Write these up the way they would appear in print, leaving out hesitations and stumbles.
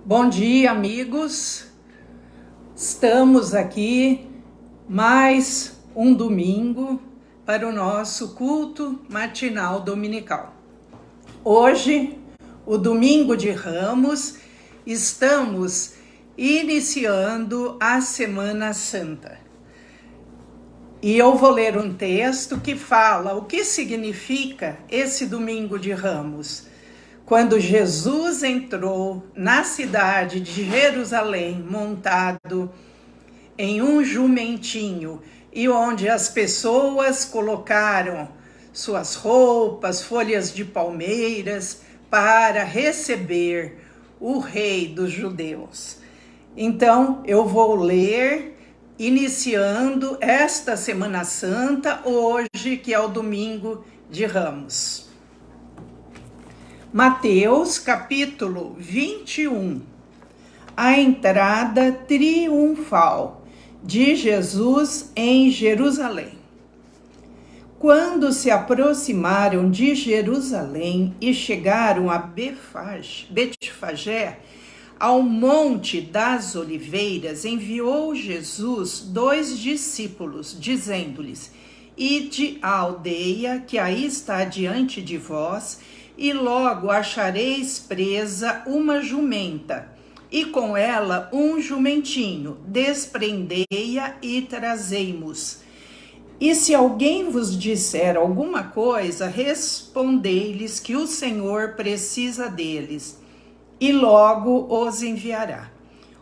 Bom dia, amigos. Estamos aqui mais um domingo para o nosso culto matinal dominical. Hoje, o domingo de Ramos, estamos iniciando a Semana Santa. E eu vou ler um texto que fala o que significa esse domingo de Ramos. Quando Jesus entrou na cidade de Jerusalém, montado em um jumentinho, e onde as pessoas colocaram suas roupas, folhas de palmeiras, para receber o rei dos judeus. Então, eu vou ler, iniciando esta Semana Santa, hoje, que é o domingo de Ramos. Mateus, capítulo 21. A entrada triunfal de Jesus em Jerusalém. Quando se aproximaram de Jerusalém e chegaram a Betfagé, ao Monte das Oliveiras, enviou Jesus 2 discípulos, dizendo-lhes: Ide à aldeia que aí está diante de vós, e logo achareis presa uma jumenta, e com ela um jumentinho, desprendei-a e trazei-mos. E se alguém vos disser alguma coisa, respondei-lhes que o Senhor precisa deles, e logo os enviará.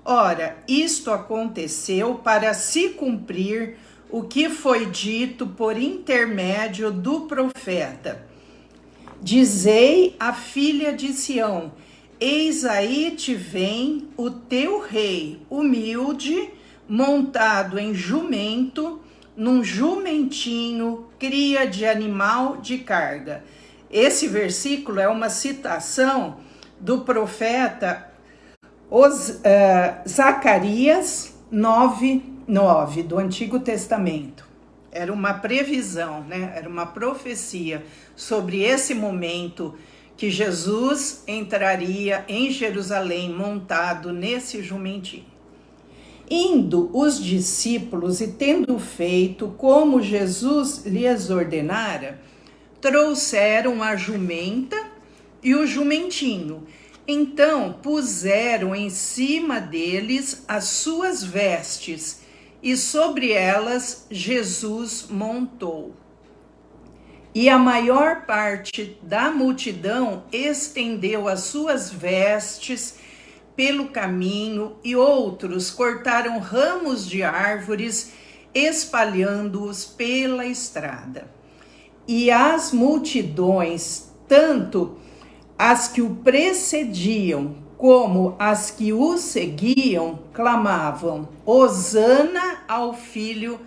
Ora, isto aconteceu para se cumprir o que foi dito por intermédio do profeta. Dizei à filha de Sião: eis aí te vem o teu rei, humilde, montado em jumento, num jumentinho, cria de animal de carga. Esse versículo é uma citação do profeta Zacarias 9:9, do Antigo Testamento. Era uma previsão, né? Era uma profecia sobre esse momento que Jesus entraria em Jerusalém montado nesse jumentinho. Indo os discípulos e tendo feito como Jesus lhes ordenara, trouxeram a jumenta e o jumentinho. Então puseram em cima deles as suas vestes, e sobre elas Jesus montou. E a maior parte da multidão estendeu as suas vestes pelo caminho, e outros cortaram ramos de árvores, espalhando-os pela estrada. E as multidões, tanto as que o precediam como as que o seguiam, clamavam: Hosana ao filho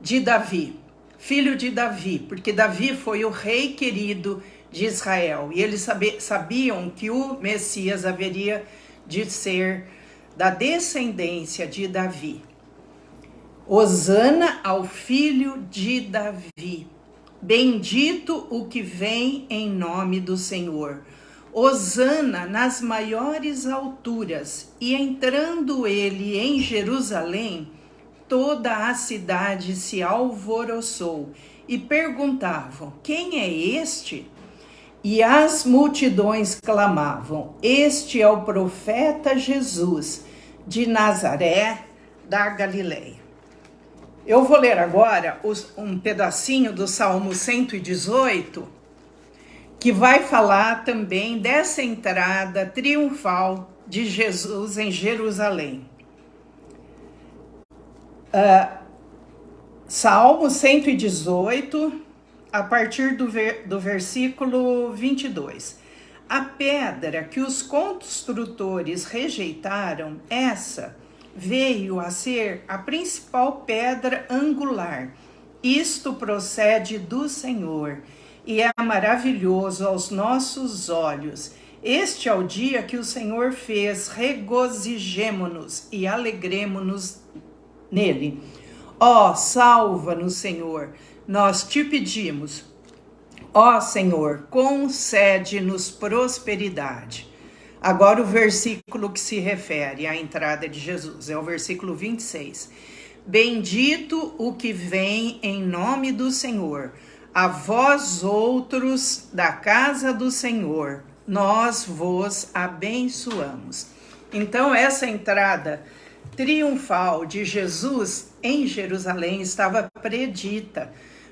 de Davi. Filho de Davi, porque Davi foi o rei querido de Israel. E eles sabiam que o Messias haveria de ser da descendência de Davi. Hosana ao filho de Davi. Bendito o que vem em nome do Senhor. Hosana nas maiores alturas. E entrando ele em Jerusalém, toda a cidade se alvoroçou e perguntavam: quem é este? E as multidões clamavam: este é o profeta Jesus, de Nazaré, da Galileia. Eu vou ler agora um pedacinho do Salmo 118, que vai falar também dessa entrada triunfal de Jesus em Jerusalém. Salmo 118, a partir do versículo 22. A pedra que os construtores rejeitaram, essa veio a ser a principal pedra angular. Isto procede do Senhor e é maravilhoso aos nossos olhos. Este é o dia que o Senhor fez, regozijemo-nos e alegremo-nos nele. Ó, salva-nos, Senhor, nós te pedimos. Ó Senhor, concede-nos prosperidade. Agora o versículo que se refere à entrada de Jesus, é o versículo 26. Bendito o que vem em nome do Senhor, a vós outros da casa do Senhor, nós vos abençoamos. Então essa entrada triunfal de Jesus em Jerusalém estava predita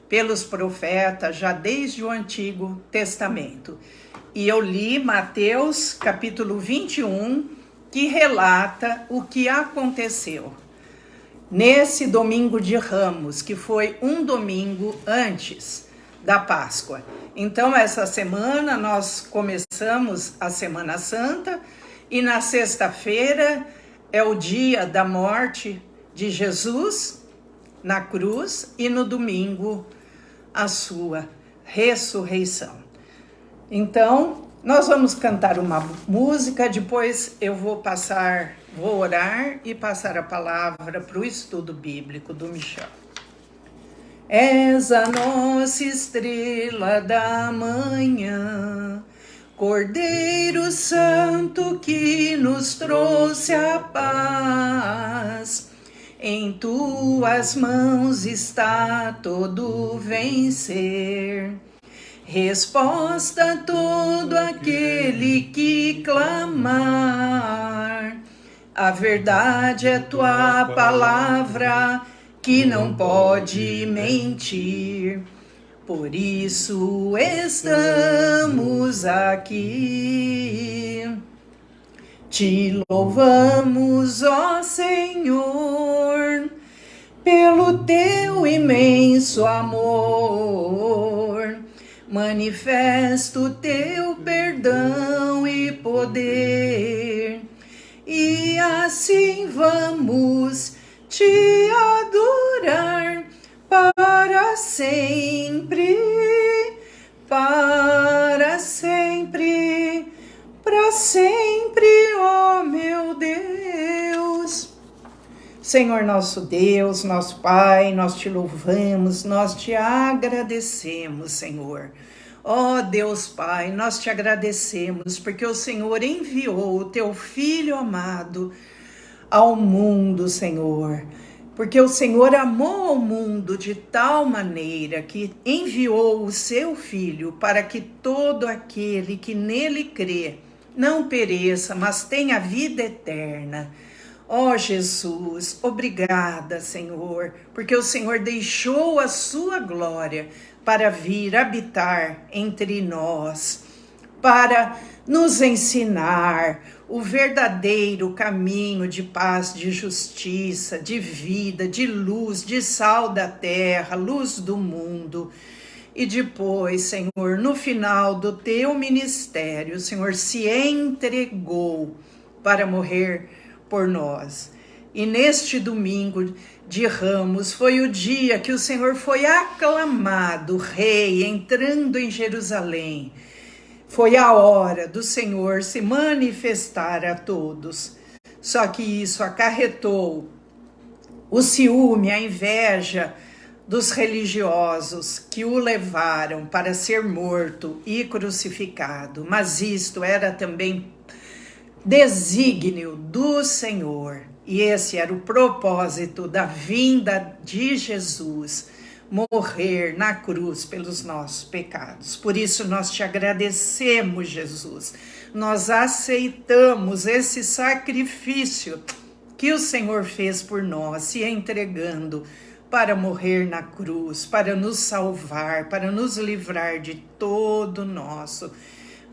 pelos profetas já desde o Antigo Testamento. E eu li Mateus capítulo 21, que relata o que aconteceu nesse domingo de Ramos, que foi um domingo antes da Páscoa. Então, essa semana nós começamos a Semana Santa e na sexta-feira é o dia da morte de Jesus na cruz e no domingo a sua ressurreição. Então, nós vamos cantar uma música, depois eu vou orar e passar a palavra para o estudo bíblico do Michel. És a nossa estrela da manhã, Cordeiro Santo que nos trouxe a paz. Em tuas mãos está todo vencer. Resposta a todo aquele que clamar. A verdade é tua palavra, que não pode mentir. Por isso estamos aqui. Te louvamos, ó Senhor, pelo teu imenso amor. Manifesta o teu perdão e poder, e assim vamos te adorar para sempre, para sempre, para sempre, ó meu Deus. Senhor nosso Deus, nosso Pai, nós te louvamos, nós te agradecemos, Senhor. Ó Deus Pai, nós te agradecemos porque o Senhor enviou o teu Filho amado ao mundo, Senhor. Porque o Senhor amou o mundo de tal maneira que enviou o seu Filho para que todo aquele que nele crê não pereça, mas tenha vida eterna. Ó Jesus, obrigada, Senhor, porque o Senhor deixou a sua glória para vir habitar entre nós, para nos ensinar o verdadeiro caminho de paz, de justiça, de vida, de luz, de sal da terra, luz do mundo. E depois, Senhor, no final do teu ministério, o Senhor se entregou para morrer por nós. E neste domingo de Ramos foi o dia que o Senhor foi aclamado rei, entrando em Jerusalém. Foi a hora do Senhor se manifestar a todos. Só que isso acarretou o ciúme, a inveja dos religiosos que o levaram para ser morto e crucificado. Mas isto era também desígnio do Senhor, e esse era o propósito da vinda de Jesus, morrer na cruz pelos nossos pecados. Por isso nós te agradecemos, Jesus, nós aceitamos esse sacrifício que o Senhor fez por nós, se entregando para morrer na cruz, para nos salvar, para nos livrar de todo o nosso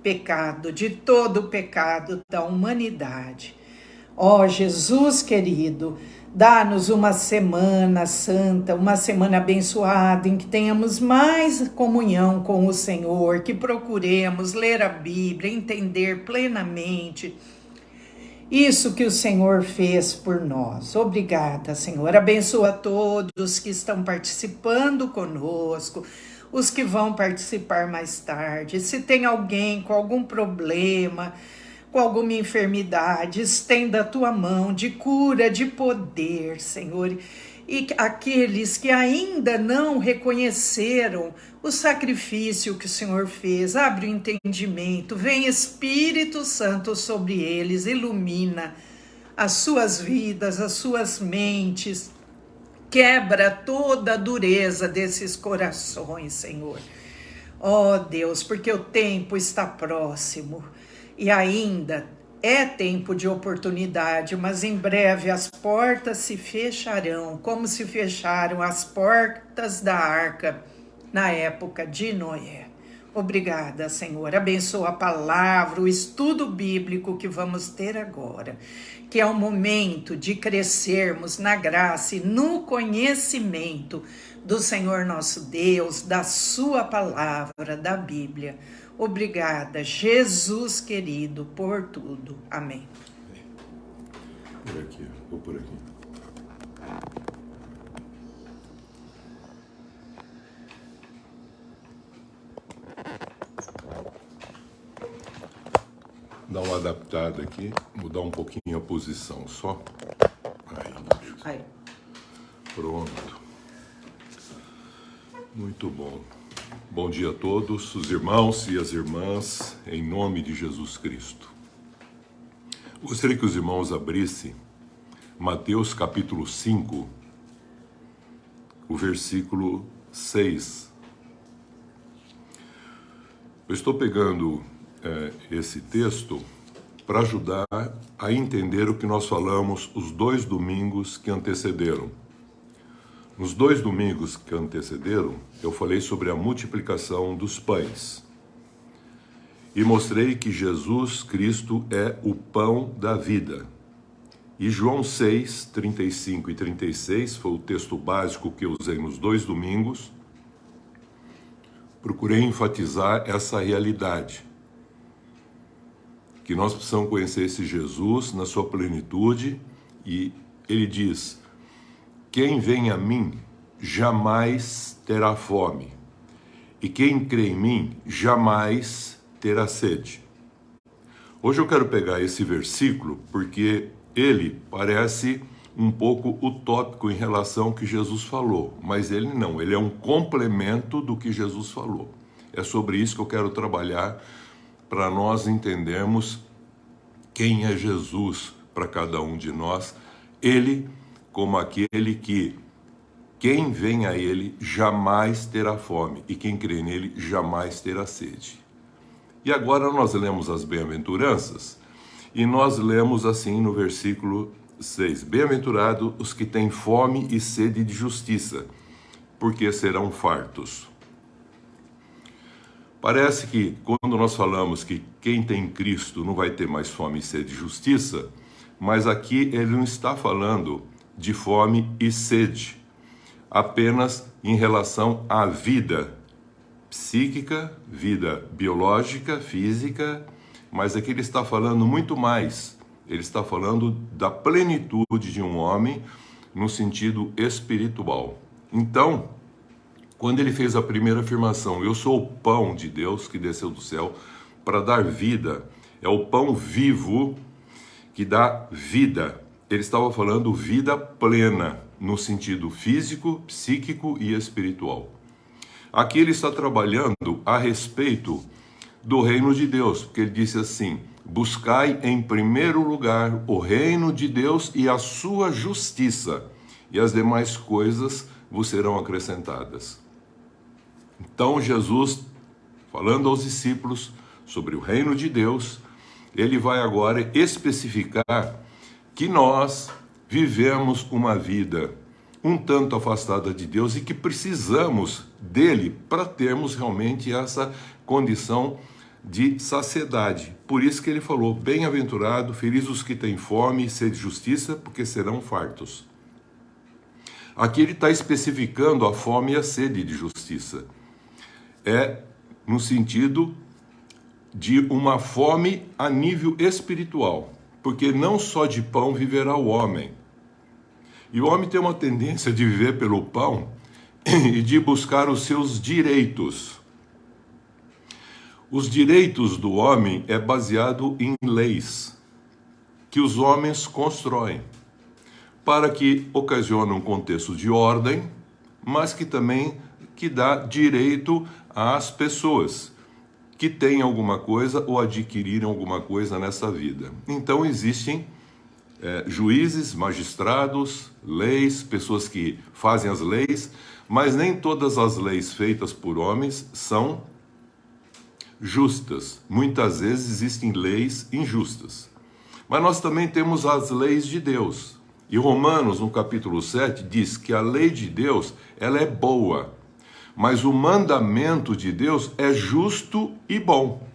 pecado, de todo o pecado da humanidade. Ó Jesus querido, dá-nos uma semana santa, uma semana abençoada, em que tenhamos mais comunhão com o Senhor, que procuremos ler a Bíblia, entender plenamente isso que o Senhor fez por nós. Obrigada, Senhor. Abençoa todos que estão participando conosco, os que vão participar mais tarde. Se tem alguém com algum problema, com alguma enfermidade, estenda a tua mão de cura, de poder, Senhor, e aqueles que ainda não reconheceram o sacrifício que o Senhor fez. Abre o entendimento, vem Espírito Santo sobre eles, ilumina as suas vidas, as suas mentes, quebra toda a dureza desses corações, Senhor. Ó Deus, porque o tempo está próximo e ainda é tempo de oportunidade, mas em breve as portas se fecharão, como se fecharam as portas da arca na época de Noé. Obrigada, Senhor. Abençoa a palavra, o estudo bíblico que vamos ter agora, que é o momento de crescermos na graça e no conhecimento do Senhor nosso Deus, da sua palavra, da Bíblia. Obrigada, Jesus querido, por tudo. Amém. Por aqui, vou por aqui. Dar uma adaptada aqui, mudar um pouquinho a posição só. Aí. Pronto. Muito bom. Bom dia a todos, os irmãos e as irmãs, em nome de Jesus Cristo. Gostaria que os irmãos abrissem Mateus capítulo 5, o versículo 6. Eu estou pegando esse texto para ajudar a entender o que nós falamos os 2 domingos que antecederam. Nos 2 domingos que antecederam, eu falei sobre a multiplicação dos pães e mostrei que Jesus Cristo é o pão da vida. E João 6, 35 e 36 foi o texto básico que eu usei nos 2 domingos. Procurei enfatizar essa realidade, que nós precisamos conhecer esse Jesus na sua plenitude, e ele diz: quem vem a mim jamais terá fome, e quem crê em mim jamais terá sede. Hoje eu quero pegar esse versículo porque ele parece um pouco utópico em relação ao que Jesus falou, mas ele não, ele é um complemento do que Jesus falou. É sobre isso que eu quero trabalhar, para nós entendermos quem é Jesus para cada um de nós, ele como aquele que quem vem a ele jamais terá fome, e quem crê nele jamais terá sede. E agora nós lemos as bem-aventuranças, e nós lemos assim no versículo 6, bem-aventurados os que têm fome e sede de justiça, porque serão fartos. Parece que quando nós falamos que quem tem Cristo não vai ter mais fome e sede de justiça, mas aqui ele não está falando de fome e sede, apenas em relação à vida psíquica, vida biológica, física, mas aqui ele está falando muito mais. Ele está falando da plenitude de um homem no sentido espiritual. Então, quando ele fez a primeira afirmação, eu sou o pão de Deus que desceu do céu para dar vida, é o pão vivo que dá vida. Ele estava falando vida plena, no sentido físico, psíquico e espiritual. Aqui ele está trabalhando a respeito do reino de Deus, porque ele disse assim: buscai em primeiro lugar o reino de Deus e a sua justiça, e as demais coisas vos serão acrescentadas. Então Jesus, falando aos discípulos sobre o reino de Deus, ele vai agora especificar que nós vivemos uma vida um tanto afastada de Deus e que precisamos dele para termos realmente essa condição de saciedade. Por isso que ele falou: bem-aventurado, felizes os que têm fome e sede de justiça, porque serão fartos. Aqui ele está especificando a fome e a sede de justiça. É no sentido de uma fome a nível espiritual, porque não só de pão viverá o homem. E o homem tem uma tendência de viver pelo pão e de buscar os seus direitos. Os direitos do homem é baseado em leis que os homens constroem. para que ocasione um contexto de ordem, mas que também que dá direito às pessoas que têm alguma coisa ou adquiriram alguma coisa nessa vida. Então existem juízes, magistrados, leis, pessoas que fazem as leis, mas nem todas as leis feitas por homens são justas. Muitas vezes existem leis injustas. Mas nós também temos as leis de Deus. E Romanos, no capítulo 7, diz que a lei de Deus, ela é boa, mas o mandamento de Deus é justo e bom.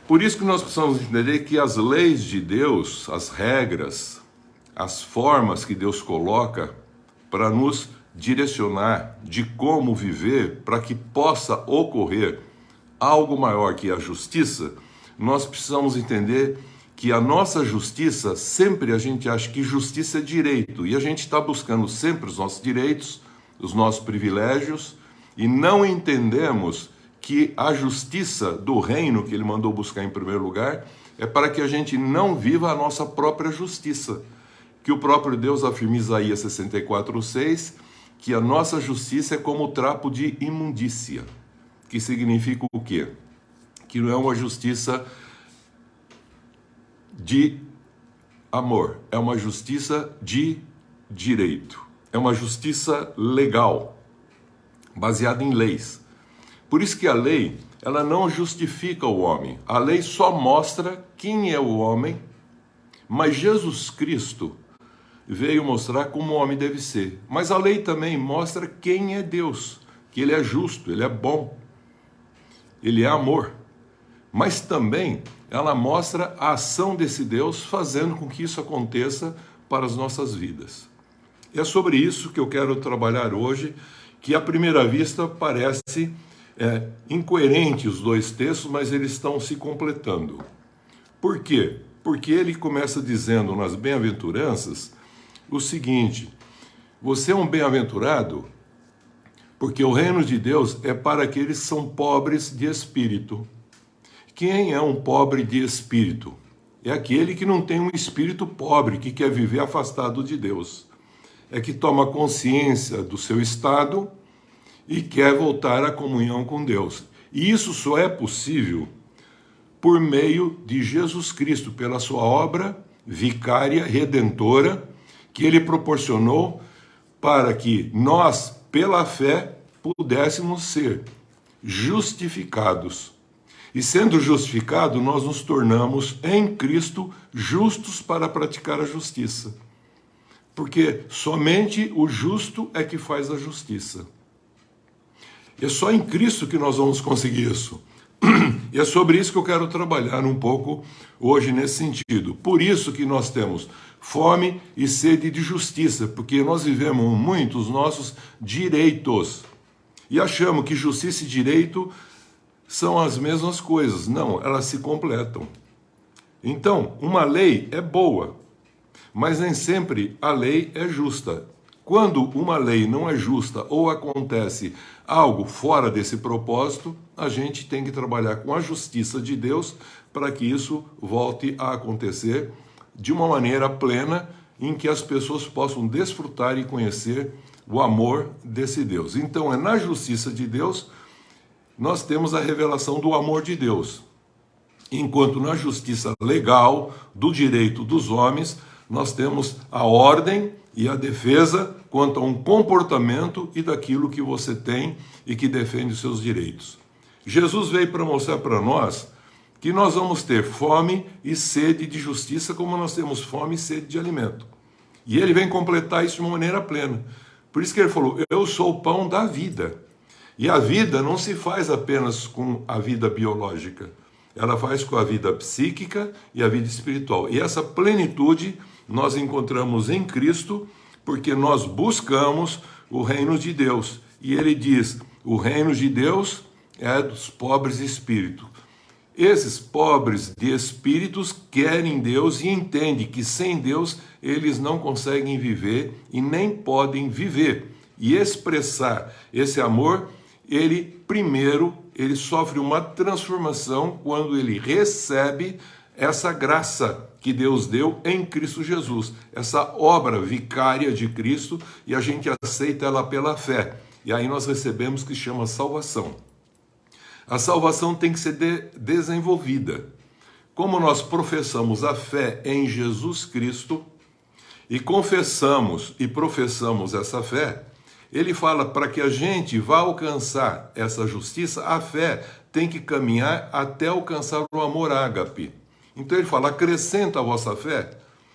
Por isso que nós precisamos entender que as leis de Deus, as regras, as formas que Deus coloca para nos direcionar de como viver, para que possa ocorrer algo maior que a justiça, nós precisamos entender que a nossa justiça, sempre a gente acha que justiça é direito, e a gente está buscando sempre os nossos direitos, os nossos privilégios, e não entendemos que a justiça do reino que ele mandou buscar em primeiro lugar é para que a gente não viva a nossa própria justiça, que o próprio Deus afirma em Isaías 64:6, que a nossa justiça é como trapo de imundícia, que significa o quê? Que não é uma justiça de amor, é uma justiça de direito, é uma justiça legal, baseada em leis. Por isso que a lei, ela não justifica o homem, a lei só mostra quem é o homem, mas Jesus Cristo veio mostrar como o homem deve ser. Mas a lei também mostra quem é Deus, que ele é justo, ele é bom, ele é amor. Mas também ela mostra a ação desse Deus fazendo com que isso aconteça para as nossas vidas. E é sobre isso que eu quero trabalhar hoje, que à primeira vista parece incoerente os dois textos, mas eles estão se completando. Por quê? Porque ele começa dizendo nas bem-aventuranças o seguinte: você é um bem-aventurado porque o reino de Deus é para aqueles que são pobres de espírito. Quem é um pobre de espírito? É aquele que não tem um espírito pobre, que quer viver afastado de Deus. É que toma consciência do seu estado e quer voltar à comunhão com Deus. E isso só é possível por meio de Jesus Cristo, pela sua obra vicária, redentora, que ele proporcionou para que nós, pela fé, pudéssemos ser justificados. E sendo justificados, nós nos tornamos em Cristo justos para praticar a justiça. Porque somente o justo é que faz a justiça. E é só em Cristo que nós vamos conseguir isso. E é sobre isso que eu quero trabalhar um pouco hoje nesse sentido. Por isso que nós temos fome e sede de justiça, porque nós vivemos muito os nossos direitos. E achamos que justiça e direito são as mesmas coisas. Não, elas se completam. Então, uma lei é boa, mas nem sempre a lei é justa. Quando uma lei não é justa ou acontece algo fora desse propósito, a gente tem que trabalhar com a justiça de Deus para que isso volte a acontecer de uma maneira plena, em que as pessoas possam desfrutar e conhecer o amor desse Deus. Então, é na justiça de Deus nós temos a revelação do amor de Deus. Enquanto na justiça legal, do direito dos homens, nós temos a ordem e a defesa quanto a um comportamento e daquilo que você tem e que defende os seus direitos. Jesus veio para mostrar para nós que nós vamos ter fome e sede de justiça, como nós temos fome e sede de alimento. E ele vem completar isso de uma maneira plena. Por isso que ele falou: eu sou o pão da vida. E a vida não se faz apenas com a vida biológica, ela faz com a vida psíquica e a vida espiritual. E essa plenitude nós encontramos em Cristo, porque nós buscamos o reino de Deus. E ele diz: o reino de Deus é dos pobres de espírito. Esses pobres de espíritos querem Deus e entendem que sem Deus eles não conseguem viver e nem podem viver. E expressar esse amor, ele sofre uma transformação quando ele recebe essa graça que Deus deu em Cristo Jesus, essa obra vicária de Cristo, e a gente aceita ela pela fé. E aí nós recebemos o que chama salvação. A salvação tem que ser desenvolvida. Como nós professamos a fé em Jesus Cristo e confessamos e professamos essa fé, ele fala para que a gente vá alcançar essa justiça, a fé tem que caminhar até alcançar o amor ágape. Então ele fala, acrescenta a vossa fé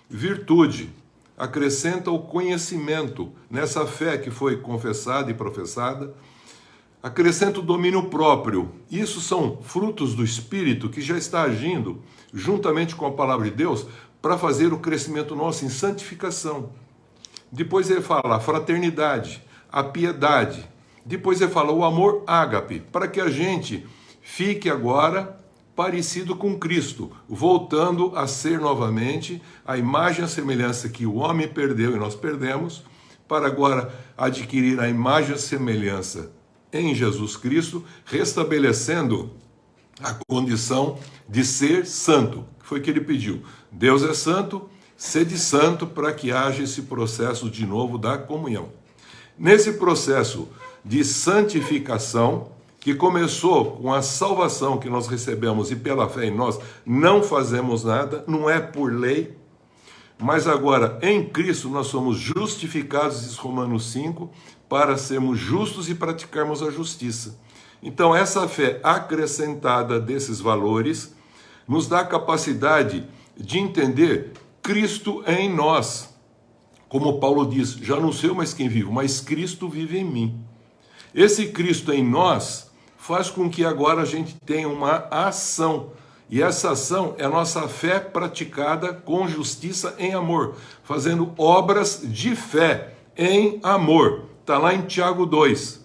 virtude, acrescenta o conhecimento nessa fé que foi confessada e professada, acrescenta o domínio próprio. Isso são frutos do Espírito que já está agindo juntamente com a palavra de Deus para fazer o crescimento nosso em santificação. Depois ele fala a fraternidade, a piedade. Depois ele fala o amor ágape, para que a gente fique agora parecido com Cristo, voltando a ser novamente a imagem e a semelhança que o homem perdeu e nós perdemos, para agora adquirir a imagem e a semelhança em Jesus Cristo, restabelecendo a condição de ser santo, que foi o que ele pediu. Deus é santo, sede santo, para que haja esse processo de novo da comunhão. Nesse processo de santificação, que começou com a salvação que nós recebemos e pela fé em nós, não fazemos nada, não é por lei, mas agora em Cristo nós somos justificados, diz Romanos 5, para sermos justos e praticarmos a justiça. Então essa fé acrescentada desses valores nos dá a capacidade de entender Cristo em nós. Como Paulo diz, já não sou mais quem vivo, mas Cristo vive em mim. Esse Cristo em nós faz com que agora a gente tenha uma ação. E essa ação é a nossa fé praticada com justiça em amor, fazendo obras de fé em amor. Está lá em Tiago 2,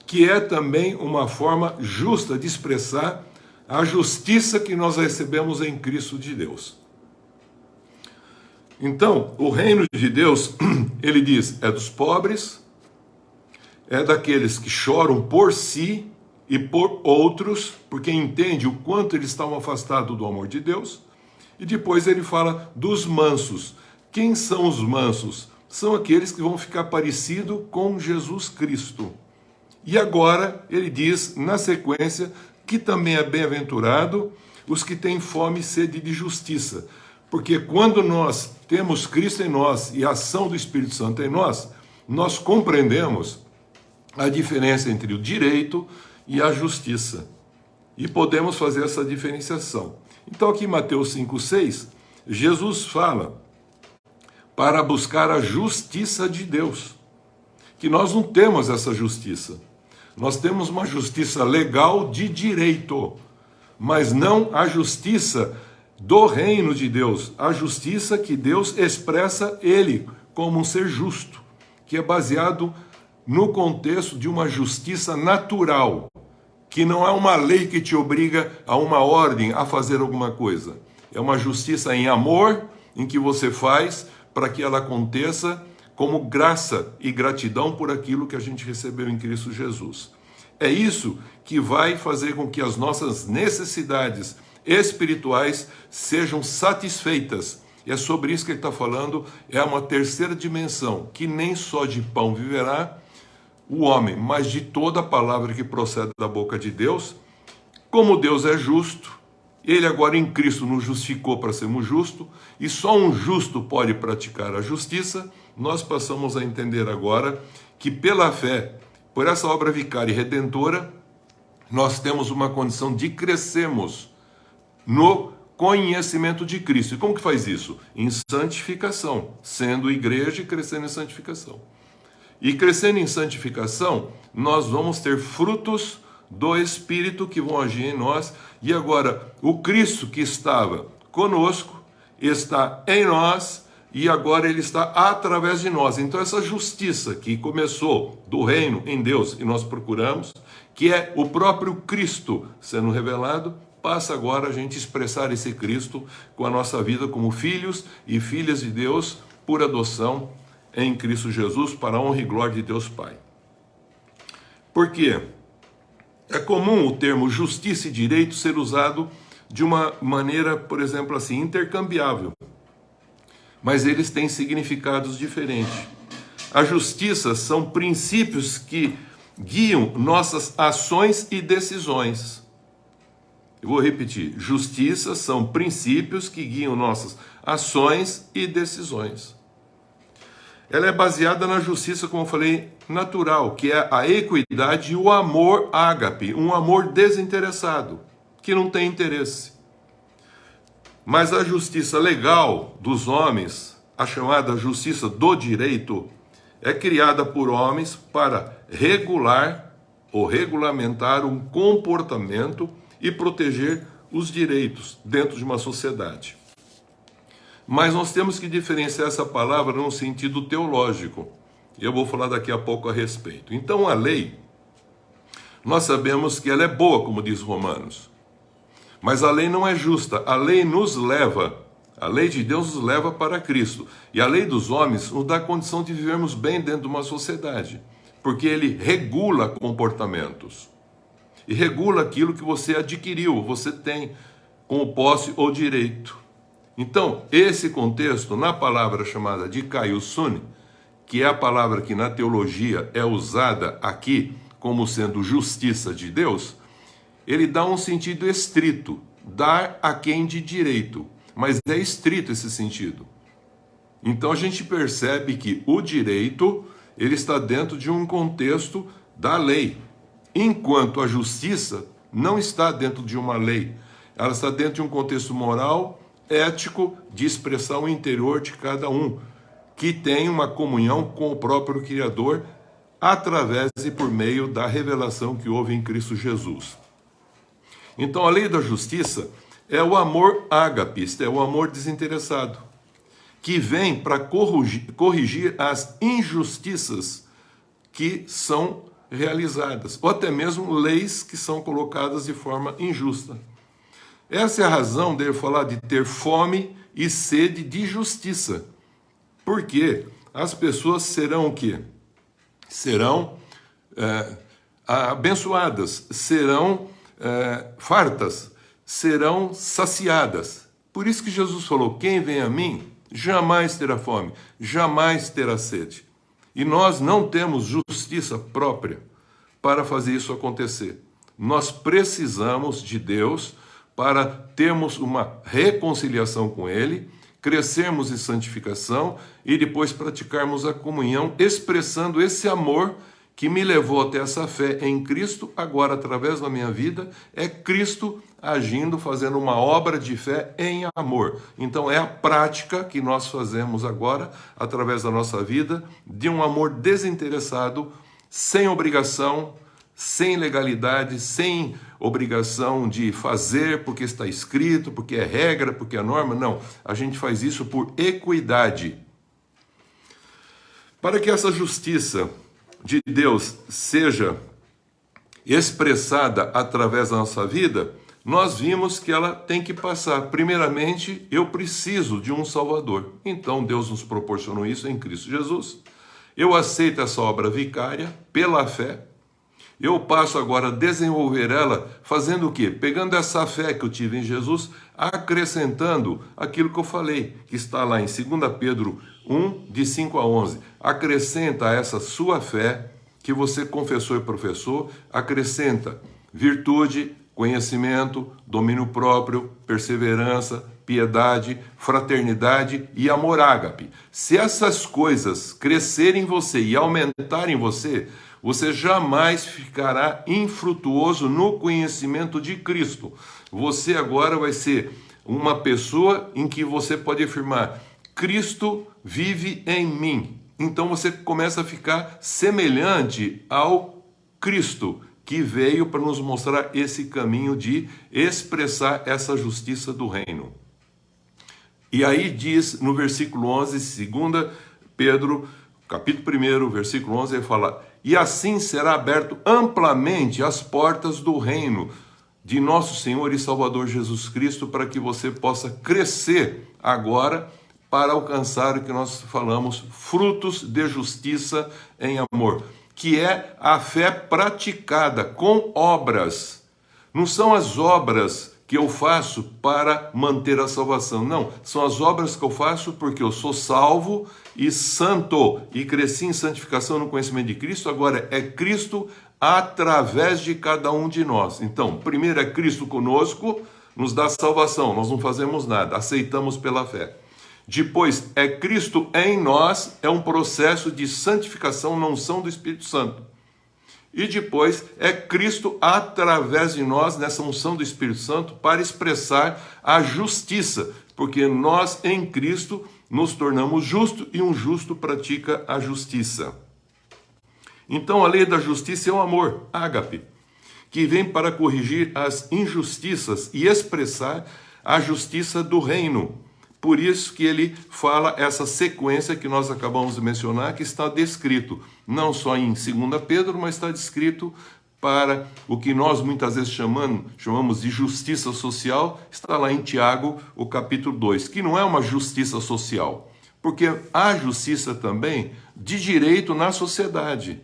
que é também uma forma justa de expressar a justiça que nós recebemos em Cristo de Deus. Então, o reino de Deus, ele diz, é dos pobres, é daqueles que choram por si e por outros, porque entende o quanto eles estão afastados do amor de Deus. E depois ele fala dos mansos. Quem são os mansos? São aqueles que vão ficar parecidos com Jesus Cristo. E agora ele diz, na sequência, que também é bem-aventurado os que têm fome e sede de justiça. Porque quando nós temos Cristo em nós e a ação do Espírito Santo em nós, nós compreendemos a diferença entre o direito e a justiça. E podemos fazer essa diferenciação. Então aqui em Mateus 5,6, Jesus fala para buscar a justiça de Deus. Que nós não temos essa justiça. Nós temos uma justiça legal de direito, mas não a justiça do reino de Deus. A justiça que Deus expressa ele como um ser justo, que é baseado no contexto de uma justiça natural, que não é uma lei que te obriga a uma ordem a fazer alguma coisa. É uma justiça em amor, em que você faz para que ela aconteça como graça e gratidão por aquilo que a gente recebeu em Cristo Jesus. É isso que vai fazer com que as nossas necessidades espirituais sejam satisfeitas. E é sobre isso que ele está falando, é uma terceira dimensão, que nem só de pão viverá o homem, mas de toda a palavra que procede da boca de Deus. Como Deus é justo, ele agora em Cristo nos justificou para sermos justos, e só um justo pode praticar a justiça. Nós passamos a entender agora que pela fé, por essa obra vicária e redentora, nós temos uma condição de crescermos no conhecimento de Cristo. E como que faz isso? Em santificação, sendo igreja e crescendo em santificação. E crescendo em santificação, nós vamos ter frutos do Espírito que vão agir em nós. E agora, o Cristo que estava conosco, está em nós, e agora ele está através de nós. Então essa justiça que começou do reino em Deus, e nós procuramos, que é o próprio Cristo sendo revelado, passa agora a gente expressar esse Cristo com a nossa vida como filhos e filhas de Deus, por adoção em Cristo Jesus, para a honra e glória de Deus Pai. Por quê? É comum o termo justiça e direito ser usado de uma maneira, por exemplo, assim, intercambiável. Mas eles têm significados diferentes. A justiça são princípios que guiam nossas ações e decisões. Eu vou repetir. Justiça são princípios que guiam nossas ações e decisões. Ela é baseada na justiça, como eu falei, natural, que é a equidade e o amor ágape, um amor desinteressado, que não tem interesse. Mas a justiça legal dos homens, a chamada justiça do direito, é criada por homens para regular ou regulamentar um comportamento e proteger os direitos dentro de uma sociedade. Mas nós temos que diferenciar essa palavra num sentido teológico. E eu vou falar daqui a pouco a respeito. Então a lei, nós sabemos que ela é boa, como diz Romanos. Mas a lei não é justa. A lei nos leva, a lei de Deus nos leva para Cristo. E a lei dos homens nos dá a condição de vivermos bem dentro de uma sociedade. Porque ele regula comportamentos. E regula aquilo que você adquiriu, você tem como posse ou direito. Então, esse contexto, na palavra chamada de kaiosune, que é a palavra que na teologia é usada aqui como sendo justiça de Deus, ele dá um sentido estrito, dar a quem de direito, mas é estrito esse sentido. Então a gente percebe que o direito, ele está dentro de um contexto da lei, enquanto a justiça não está dentro de uma lei, ela está dentro de um contexto moral, ético, de expressar o interior de cada um, que tem uma comunhão com o próprio Criador, através e por meio da revelação que houve em Cristo Jesus. Então a lei da justiça é o amor ágape, é o amor desinteressado, que vem para corrigir as injustiças que são realizadas, ou até mesmo leis que são colocadas de forma injusta. Essa é a razão de eu falar de ter fome e sede de justiça. Porque as pessoas serão o quê? Serão abençoadas, serão fartas, serão saciadas. Por isso que Jesus falou, quem vem a mim jamais terá fome, jamais terá sede. E nós não temos justiça própria para fazer isso acontecer. Nós precisamos de Deus para termos uma reconciliação com Ele, crescermos em santificação e depois praticarmos a comunhão, expressando esse amor que me levou até essa fé em Cristo, agora através da minha vida, é Cristo agindo, fazendo uma obra de fé em amor. Então é a prática que nós fazemos agora, através da nossa vida, de um amor desinteressado, sem obrigação, sem legalidade, sem obrigação de fazer porque está escrito, porque é regra, porque é norma. Não, a gente faz isso por equidade. Para que essa justiça de Deus seja expressada através da nossa vida, nós vimos que ela tem que passar. Primeiramente, eu preciso de um Salvador. Então Deus nos proporcionou isso em Cristo Jesus. Eu aceito essa obra vicária pela fé. Eu passo agora a desenvolver ela fazendo o quê? Pegando essa fé que eu tive em Jesus, acrescentando aquilo que eu falei, que está lá em 2 Pedro 1, de 5 a 11. Acrescenta a essa sua fé, que você confessou e professou, acrescenta virtude, conhecimento, domínio próprio, perseverança, piedade, fraternidade e amor ágape. Se essas coisas crescerem em você e aumentarem em você, você jamais ficará infrutuoso no conhecimento de Cristo. Você agora vai ser uma pessoa em que você pode afirmar, Cristo vive em mim. Então você começa a ficar semelhante ao Cristo, que veio para nos mostrar esse caminho de expressar essa justiça do reino. E aí diz no versículo 11, 2 Pedro, capítulo 1, versículo 11, ele fala, e assim será aberto amplamente as portas do reino de nosso Senhor e Salvador Jesus Cristo, para que você possa crescer agora para alcançar o que nós falamos, frutos de justiça em amor, que é a fé praticada com obras. Não são as obras que eu faço para manter a salvação. Não, são as obras que eu faço porque eu sou salvo e santo, e cresci em santificação no conhecimento de Cristo. Agora é Cristo através de cada um de nós. Então, primeiro é Cristo conosco, nos dá salvação, nós não fazemos nada, aceitamos pela fé. Depois é Cristo em nós, é um processo de santificação na unção do Espírito Santo. E depois é Cristo através de nós, nessa unção do Espírito Santo, para expressar a justiça, porque nós em Cristo nos tornamos justos e um justo pratica a justiça. Então a lei da justiça é o amor, ágape, que vem para corrigir as injustiças e expressar a justiça do reino. Por isso que ele fala essa sequência que nós acabamos de mencionar, que está descrito, não só em 2 Pedro, mas está descrito para o que nós muitas vezes chamamos de justiça social, está lá em Tiago, o capítulo 2, que não é uma justiça social, porque há justiça também de direito na sociedade,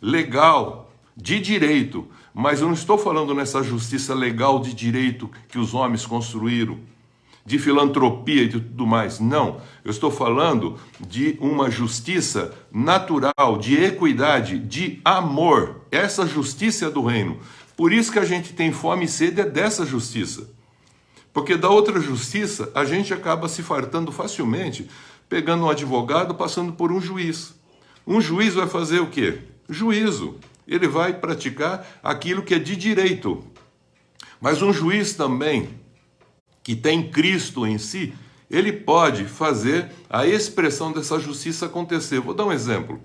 legal, de direito, mas eu não estou falando nessa justiça legal de direito que os homens construíram, de filantropia e de tudo mais. Não, eu estou falando de uma justiça natural, de equidade, de amor. Essa justiça é do reino. Por isso que a gente tem fome e sede é dessa justiça. Porque da outra justiça, a gente acaba se fartando facilmente, pegando um advogado, passando por um juiz. Um juiz vai fazer o quê? Juízo. Ele vai praticar aquilo que é de direito. Mas um juiz também, que tem Cristo em si, ele pode fazer a expressão dessa justiça acontecer. Vou dar um exemplo.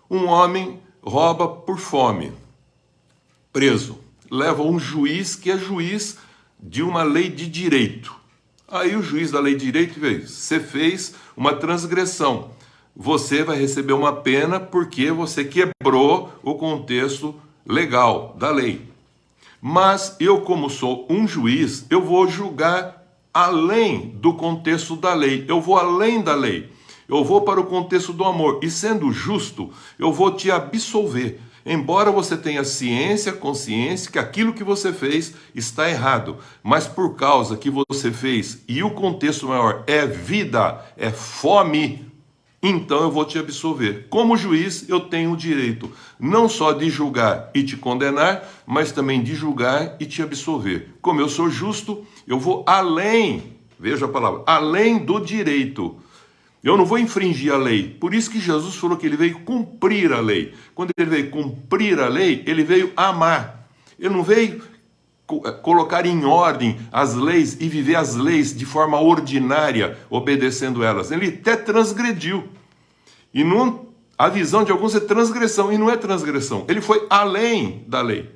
Um homem rouba por fome, preso. Leva um juiz que é juiz de uma lei de direito. Aí o juiz da lei de direito diz: você fez uma transgressão. Você vai receber uma pena porque você quebrou o contexto legal da lei. Mas eu, como sou um juiz, eu vou julgar além do contexto da lei. Eu vou além da lei. Eu vou para o contexto do amor. E sendo justo, eu vou te absolver. Embora você tenha ciência, consciência que aquilo que você fez está errado. Mas por causa que você fez, e o contexto maior é vida, é fome, então eu vou te absolver. Como juiz, eu tenho o direito não só de julgar e te condenar, mas também de julgar e te absolver. Como eu sou justo, eu vou além, veja a palavra, além do direito. Eu não vou infringir a lei. Por isso que Jesus falou que ele veio cumprir a lei. Quando ele veio cumprir a lei, ele veio amar. Ele não veio colocar em ordem as leis e viver as leis de forma ordinária, obedecendo elas. Ele até transgrediu. E a visão de alguns é transgressão, e não é transgressão. Ele foi além da lei.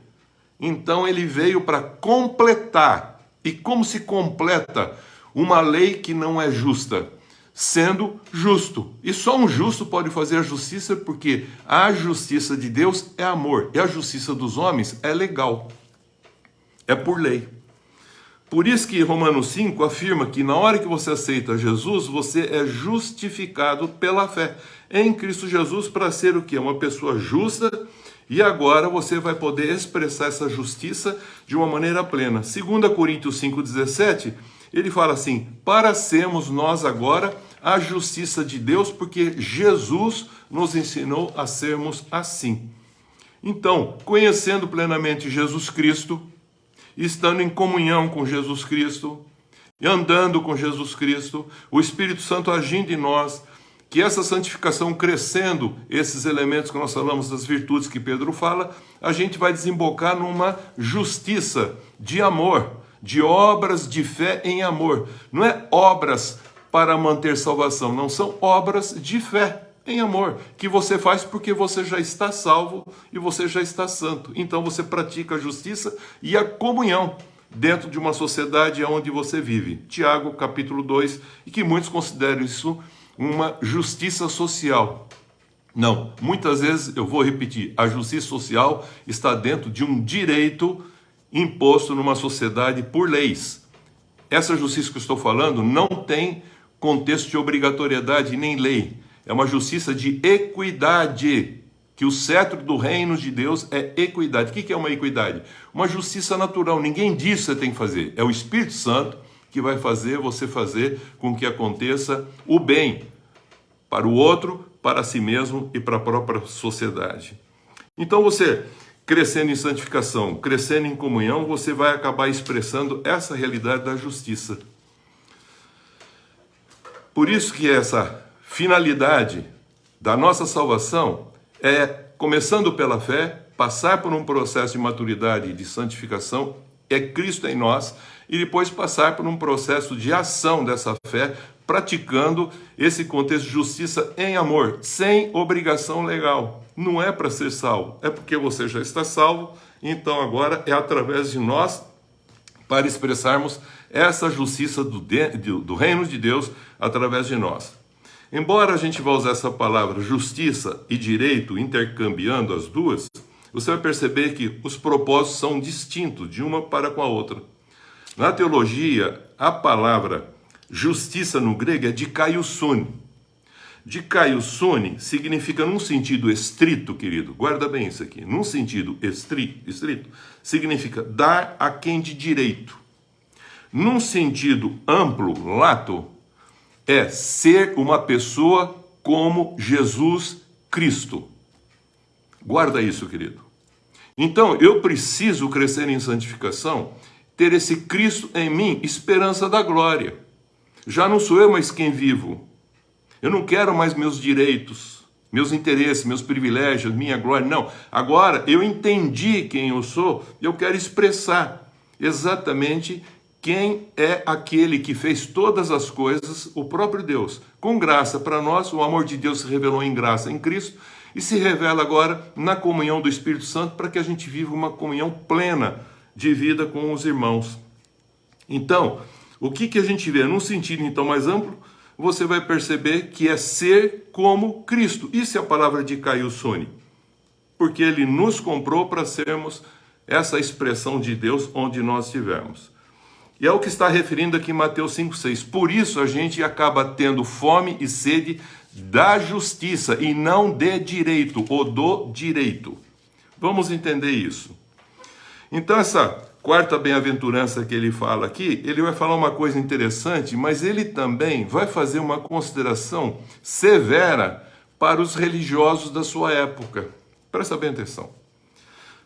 Então ele veio para completar. E como se completa uma lei que não é justa? Sendo justo. E só um justo pode fazer a justiça, porque a justiça de Deus é amor, e a justiça dos homens é legal. É por lei. Por isso que Romanos 5 afirma que na hora que você aceita Jesus, você é justificado pela fé em Cristo Jesus para ser o quê? Uma pessoa justa, e agora você vai poder expressar essa justiça de uma maneira plena. 2 Coríntios 5,17, ele fala assim: para sermos nós agora a justiça de Deus, porque Jesus nos ensinou a sermos assim. Então, conhecendo plenamente Jesus Cristo, estando em comunhão com Jesus Cristo, e andando com Jesus Cristo, o Espírito Santo agindo em nós, que essa santificação crescendo, esses elementos que nós falamos das virtudes que Pedro fala, a gente vai desembocar numa justiça de amor, de obras de fé em amor. Não é obras para manter salvação, não, são obras de fé em amor, que você faz porque você já está salvo e você já está santo. Então você pratica a justiça e a comunhão dentro de uma sociedade onde você vive. Tiago, capítulo 2, e que muitos consideram isso uma justiça social. Não, muitas vezes, eu vou repetir, a justiça social está dentro de um direito imposto numa sociedade por leis. Essa justiça que eu estou falando não tem contexto de obrigatoriedade nem lei. É uma justiça de equidade. que o cetro do reino de Deus é equidade. O que é uma equidade? Uma justiça natural. Ninguém diz que você tem que fazer. É o Espírito Santo que vai fazer você fazer com que aconteça o bem para o outro, para si mesmo e para a própria sociedade. Então você, crescendo em santificação, crescendo em comunhão, você vai acabar expressando essa realidade da justiça. Por isso que essa finalidade da nossa salvação é, começando pela fé, passar por um processo de maturidade e de santificação, é Cristo em nós, e depois passar por um processo de ação dessa fé, praticando esse contexto de justiça em amor, sem obrigação legal. Não é para ser salvo, é porque você já está salvo, então agora é através de nós para expressarmos essa justiça do reino de Deus através de nós. Embora a gente vá usar essa palavra justiça e direito intercambiando as duas, você vai perceber que os propósitos são distintos de uma para com a outra. Na teologia, a palavra justiça no grego é dikaiosune. Dikaiosune significa, num sentido estrito, querido, guarda bem isso aqui, num sentido estrito, significa dar a quem de direito. Num sentido amplo, lato, é ser uma pessoa como Jesus Cristo. Guarda isso, querido. Então, eu preciso crescer em santificação, ter esse Cristo em mim, esperança da glória. Já não sou eu mais quem vivo. Eu não quero mais meus direitos, meus interesses, meus privilégios, minha glória. Não. Agora, eu entendi quem eu sou, eu quero expressar exatamente quem é aquele que fez todas as coisas, o próprio Deus. Com graça para nós, o amor de Deus se revelou em graça em Cristo e se revela agora na comunhão do Espírito Santo para que a gente viva uma comunhão plena de vida com os irmãos. Então, o que a gente vê? Num sentido então mais amplo, você vai perceber que é ser como Cristo. Isso é a palavra de dikaiosune, porque Ele nos comprou para sermos essa expressão de Deus onde nós estivermos. E é o que está referindo aqui em Mateus 5,6. Por isso a gente acaba tendo fome e sede da justiça e não de direito, ou do direito. Vamos entender isso. Então essa quarta bem-aventurança que ele fala aqui, ele vai falar uma coisa interessante, mas ele também vai fazer uma consideração severa para os religiosos da sua época. Presta bem atenção.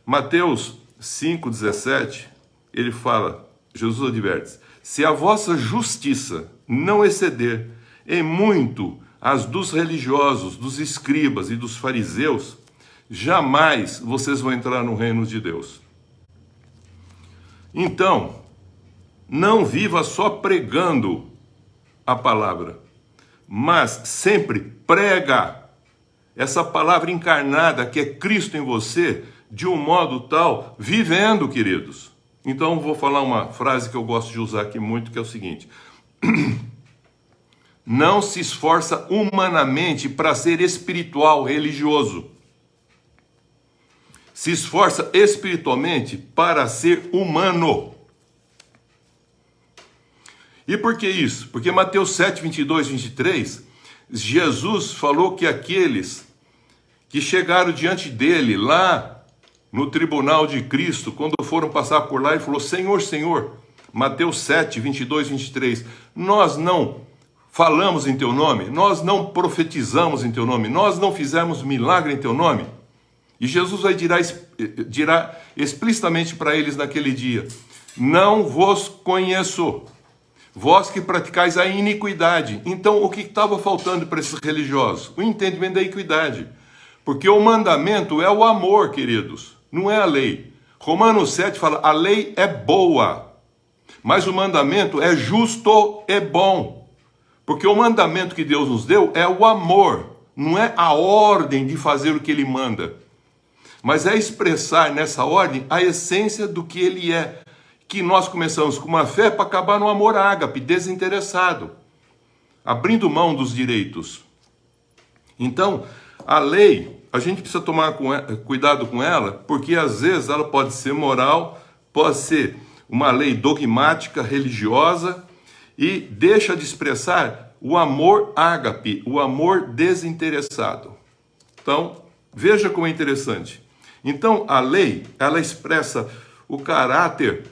Mateus 5,17, ele fala, Jesus adverte, se a vossa justiça não exceder em muito as dos religiosos, dos escribas e dos fariseus, jamais vocês vão entrar no reino de Deus. Então, não viva só pregando a palavra, mas sempre prega essa palavra encarnada que é Cristo em você, de um modo tal, vivendo, queridos. Então, vou falar uma frase que eu gosto de usar aqui muito, que é o seguinte: não se esforça humanamente para ser espiritual, religioso. Se esforça espiritualmente para ser humano. E por que isso? Porque Mateus 7, 22, 23, Jesus falou que aqueles que chegaram diante dele lá no tribunal de Cristo, quando foram passar por lá, ele falou, Senhor, Senhor, Mateus 7, 22, 23, nós não falamos em teu nome, nós não profetizamos em teu nome, nós não fizemos milagre em teu nome. E Jesus vai dirá explicitamente para eles naquele dia, não vos conheço, vós que praticais a iniquidade. Então, o que estava faltando para esses religiosos? O entendimento da equidade. Porque o mandamento é o amor, queridos, não é a lei. Romanos 7 fala, a lei é boa, mas o mandamento é justo e bom. Porque o mandamento que Deus nos deu é o amor, não é a ordem de fazer o que Ele manda. Mas é expressar nessa ordem a essência do que Ele é. Que nós começamos com uma fé para acabar no amor ágape, desinteressado, abrindo mão dos direitos. Então, a lei, a gente precisa tomar cuidado com ela, porque às vezes ela pode ser moral, pode ser uma lei dogmática, religiosa, e deixa de expressar o amor ágape, o amor desinteressado. Então, Veja como é interessante. Então, a lei, ela expressa o caráter,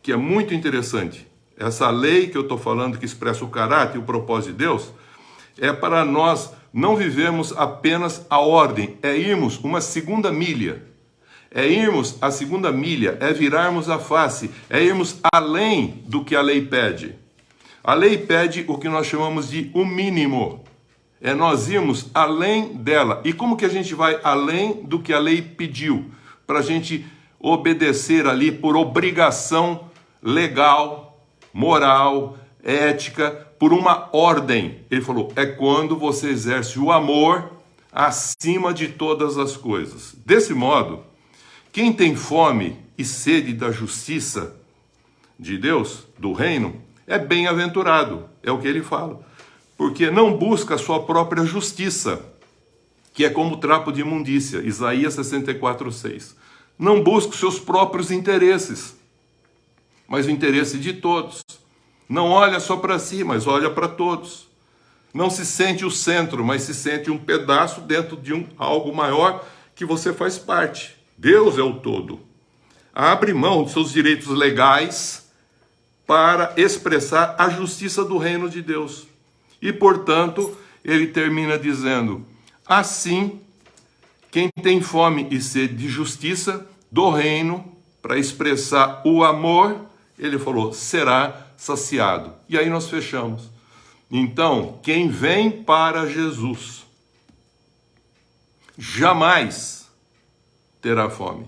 que é muito interessante. Essa lei que eu estou falando, que expressa o caráter e o propósito de Deus, é para nós não vivermos apenas a ordem, é irmos uma segunda milha. É irmos a segunda milha, é virarmos a face, é irmos além do que a lei pede. A lei pede o que nós chamamos de o mínimo. É nós irmos além dela. E como que a gente vai além do que a lei pediu? Para a gente obedecer ali por obrigação legal, moral, ética, por uma ordem. Ele falou, é quando você exerce o amor acima de todas as coisas. Desse modo, quem tem fome e sede da justiça de Deus, do reino, é bem-aventurado, é o que ele fala. Porque não busca a sua própria justiça, que é como trapo de imundícia, Isaías 64:6. Não busca os seus próprios interesses, mas o interesse de todos. Não olha só para si, mas olha para todos. Não se sente o centro, mas se sente um pedaço dentro de algo maior que você faz parte. Deus é o todo. Abre mão dos seus direitos legais para expressar a justiça do reino de Deus. E, portanto, ele termina dizendo, assim, quem tem fome e sede de justiça do reino, para expressar o amor, ele falou, será saciado. E aí nós fechamos. Então, quem vem para Jesus, jamais terá fome.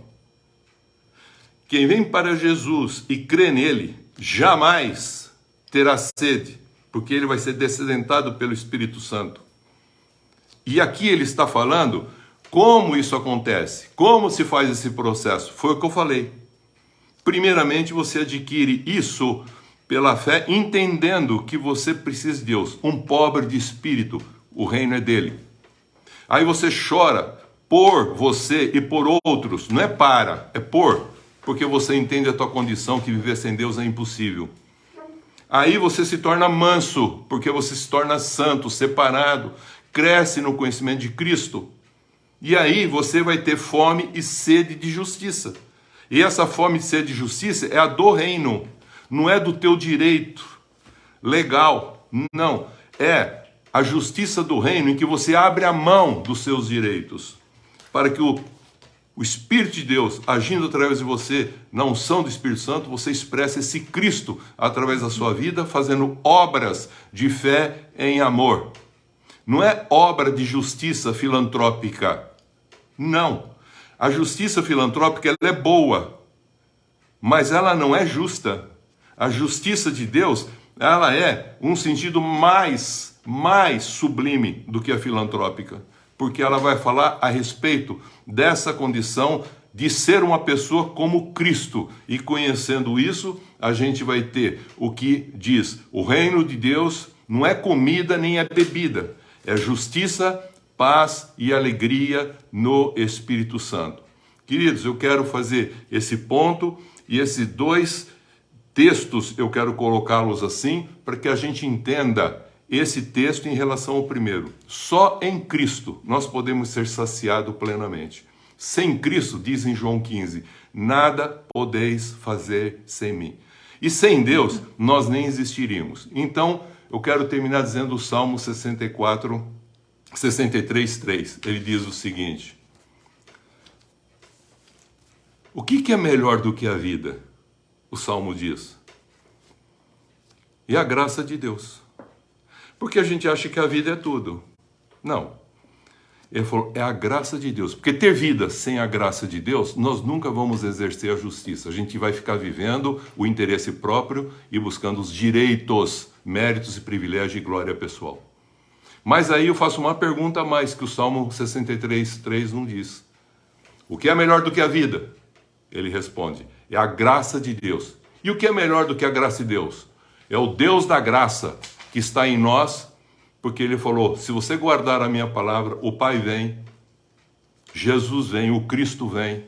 Quem vem para Jesus e crê nele, jamais terá sede, porque ele vai ser descedentado pelo Espírito Santo. E aqui ele está falando como isso acontece, como se faz esse processo. Foi o que eu falei. Primeiramente, você adquire isso pela fé, entendendo que você precisa de Deus. Um pobre de espírito, o reino é dele. Aí você chora por você e por outros, não é para, é por, porque você entende a tua condição, que viver sem Deus é impossível. Aí você se torna manso, porque você se torna santo, separado, cresce no conhecimento de Cristo. E aí você vai ter fome e sede de justiça. E essa fome e sede de justiça é a do reino, não é do teu direito legal, não. É a justiça do reino em que você abre a mão dos seus direitos, para que o Espírito de Deus, agindo através de você, na unção do Espírito Santo, você expressa esse Cristo através da sua vida, fazendo obras de fé em amor. Não é obra de justiça filantrópica. Não. A justiça filantrópica ela é boa, mas ela não é justa. A justiça de Deus, ela é um sentido mais sublime do que a filantrópica, porque ela vai falar a respeito dessa condição de ser uma pessoa como Cristo. E conhecendo isso, a gente vai ter o que diz, o reino de Deus não é comida nem é bebida, é justiça, paz e alegria no Espírito Santo. Queridos, eu quero fazer esse ponto e esses dois textos eu quero colocá-los assim para que a gente entenda esse texto em relação ao primeiro. Só em Cristo nós podemos ser saciados plenamente. Sem Cristo, diz em João 15, nada podeis fazer sem mim. E sem Deus nós nem existiríamos. Então eu quero terminar dizendo o Salmo 63:3. Ele diz o seguinte: o que é melhor do que a vida? O Salmo diz. E a graça de Deus. Porque a gente acha que a vida é tudo. Não. Ele falou, é a graça de Deus. Porque ter vida sem a graça de Deus, nós nunca vamos exercer a justiça. A gente vai ficar vivendo o interesse próprio e buscando os direitos, méritos e privilégios e glória pessoal. Mas aí eu faço uma pergunta a mais que o Salmo 63:3 não diz. O que é melhor do que a vida? Ele responde, é a graça de Deus. E o que é melhor do que a graça de Deus? É o Deus da graça que está em nós, porque ele falou, se você guardar a minha palavra, o Pai vem, Jesus vem, o Cristo vem,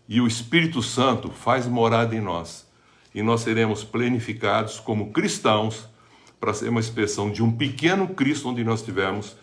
e o Espírito Santo faz morada em nós. E nós seremos plenificados como cristãos, para ser uma expressão de um pequeno Cristo onde nós estivermos,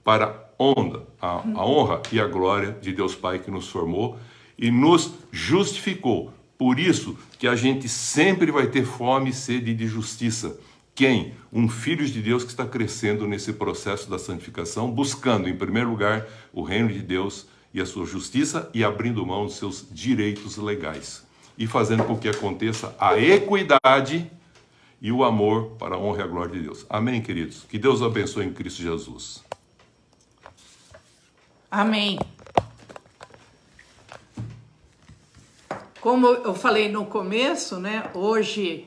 para a honra e a glória de Deus Pai que nos formou e nos justificou. Por isso que a gente sempre vai ter fome e sede de justiça. Quem? Um filho de Deus que está crescendo nesse processo da santificação, buscando, em primeiro lugar, o reino de Deus e a sua justiça e abrindo mão dos seus direitos legais. E fazendo com que aconteça a equidade e o amor para a honra e a glória de Deus. Amém, queridos? Que Deus abençoe em Cristo Jesus. Amém. Como eu falei no começo, né? Hoje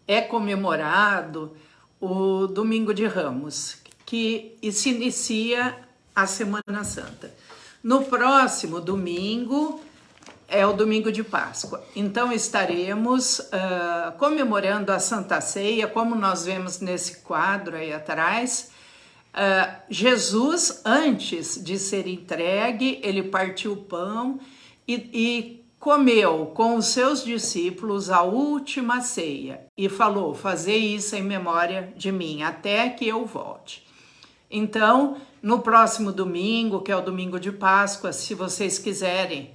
é comemorado o Domingo de Ramos, que se inicia a Semana Santa. No próximo domingo é o Domingo de Páscoa. Então estaremos comemorando a Santa Ceia, como nós vemos nesse quadro aí atrás. Jesus, antes de ser entregue, ele partiu o pão e comeu com os seus discípulos a última ceia e falou: fazei isso em memória de mim, até que eu volte. Então, no próximo domingo, que é o domingo de Páscoa, se vocês quiserem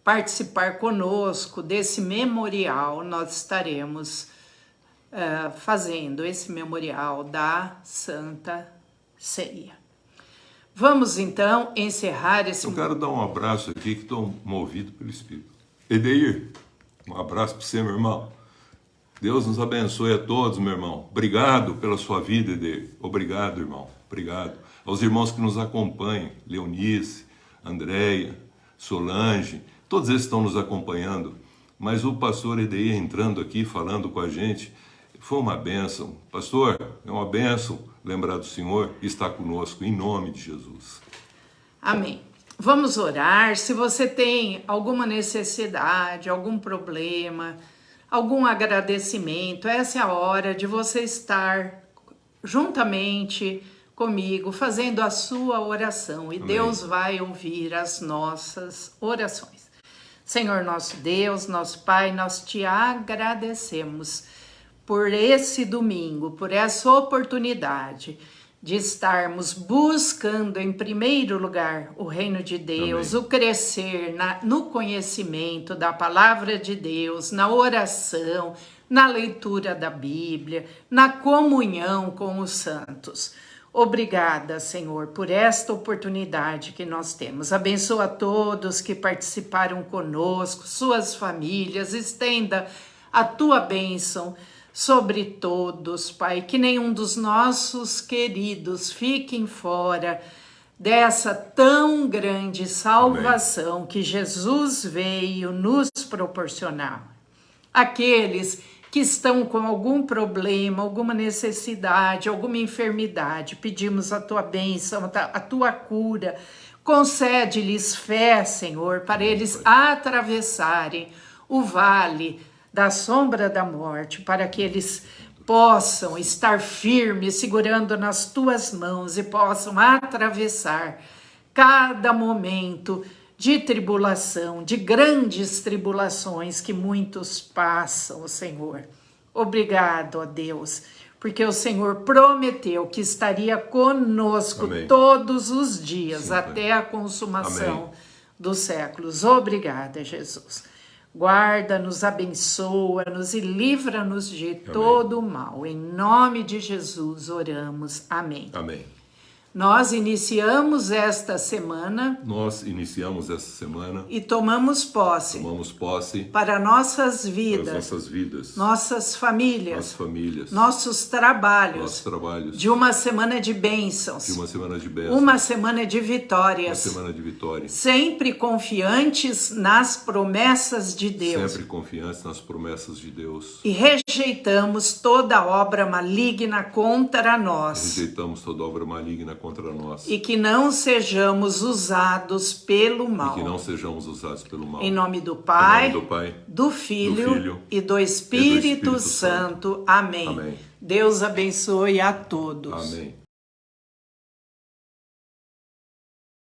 participar conosco desse memorial, nós estaremos fazendo esse memorial da Santa Ceia. Vamos então encerrar esse... Eu quero dar um abraço aqui que estou movido pelo Espírito. Edeir, um abraço para você, meu irmão. Deus nos abençoe a todos, meu irmão. Obrigado pela sua vida, Edeir. Obrigado, irmão. Obrigado. Aos irmãos que nos acompanham, Leonice, Andréia, Solange, todos eles estão nos acompanhando. Mas o pastor Edeir entrando aqui, falando com a gente, foi uma bênção. Pastor, é uma bênção lembrar do Senhor e estar conosco, em nome de Jesus. Amém. Vamos orar. Se você tem alguma necessidade, algum problema, algum agradecimento, essa é a hora de você estar juntamente comigo, fazendo a sua oração. E amém. Deus vai ouvir as nossas orações. Senhor nosso Deus, nosso Pai, nós te agradecemos por esse domingo, por essa oportunidade de estarmos buscando em primeiro lugar o reino de Deus, amém. O crescer no conhecimento da palavra de Deus, na oração, na leitura da Bíblia, na comunhão com os santos. Obrigada, Senhor, por esta oportunidade que nós temos. Abençoa todos que participaram conosco, suas famílias, estenda a tua bênção sobre todos, Pai, que nenhum dos nossos queridos fiquem fora dessa tão grande salvação, amém. Que Jesus veio nos proporcionar. Aqueles que estão com algum problema, alguma necessidade, alguma enfermidade, pedimos a tua bênção, a tua cura. Concede-lhes fé, Senhor, para eles atravessarem o vale da sombra da morte, para que eles possam estar firmes, segurando nas tuas mãos e possam atravessar cada momento de tribulação, de grandes tribulações que muitos passam, Senhor. Obrigado, ó Deus, porque o Senhor prometeu que estaria conosco, amém. Todos os dias, sim, até a consumação, amém. Dos séculos. Obrigada, Jesus. Guarda-nos, abençoa-nos e livra-nos de amém. Todo o mal. Em nome de Jesus oramos. Amém. Amém. Nós iniciamos esta semana. E tomamos posse. Para nossas vidas. Nossas famílias. Nossos trabalhos. De uma semana de bênçãos. Uma semana de vitórias. Sempre confiantes nas promessas de Deus. E rejeitamos toda obra maligna contra nós. E que não sejamos usados pelo mal. Em nome do Pai, do Filho e do Espírito Santo. Amém. Deus abençoe a todos. Amém.